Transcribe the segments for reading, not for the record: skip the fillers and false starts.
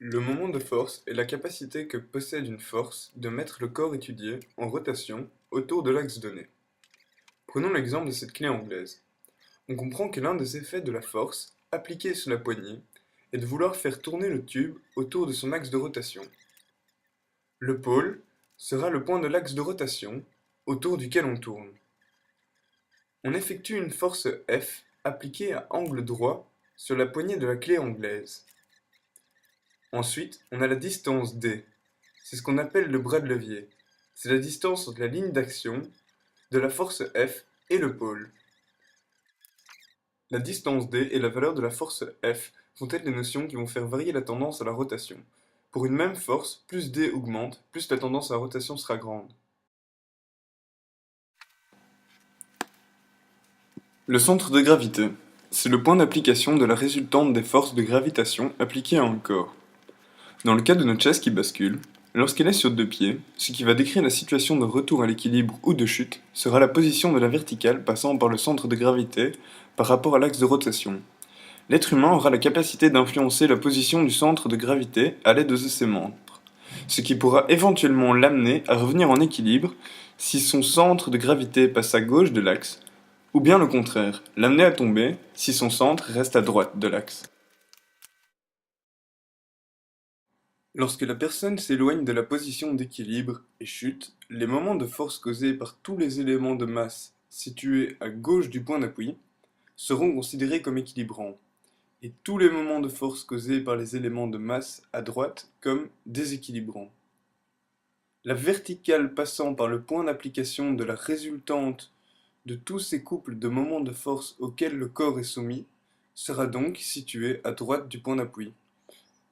Le moment de force est la capacité que possède une force de mettre le corps étudié en rotation autour de l'axe donné. Prenons l'exemple de cette clé anglaise. On comprend que l'un des effets de la force appliquée sur la poignée est de vouloir faire tourner le tube autour de son axe de rotation. Le pôle sera le point de l'axe de rotation autour duquel on tourne. On effectue une force F appliquée à angle droit sur la poignée de la clé anglaise. Ensuite, on a la distance D. C'est ce qu'on appelle le bras de levier. C'est la distance entre la ligne d'action de la force F et le pôle. La distance D et la valeur de la force F vont être les notions qui vont faire varier la tendance à la rotation. Pour une même force, plus D augmente, plus la tendance à la rotation sera grande. Le centre de gravité. C'est le point d'application de la résultante des forces de gravitation appliquées à un corps. Dans le cas de notre chaise qui bascule, lorsqu'elle est sur deux pieds, ce qui va décrire la situation de retour à l'équilibre ou de chute sera la position de la verticale passant par le centre de gravité par rapport à l'axe de rotation. L'être humain aura la capacité d'influencer la position du centre de gravité à l'aide de ses membres, ce qui pourra éventuellement l'amener à revenir en équilibre si son centre de gravité passe à gauche de l'axe, ou bien le contraire, l'amener à tomber si son centre reste à droite de l'axe. Lorsque la personne s'éloigne de la position d'équilibre et chute, les moments de force causés par tous les éléments de masse situés à gauche du point d'appui seront considérés comme équilibrants, et tous les moments de force causés par les éléments de masse à droite comme déséquilibrants. La verticale passant par le point d'application de la résultante de tous ces couples de moments de force auxquels le corps est soumis sera donc située à droite du point d'appui,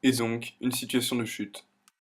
et donc une situation de chute.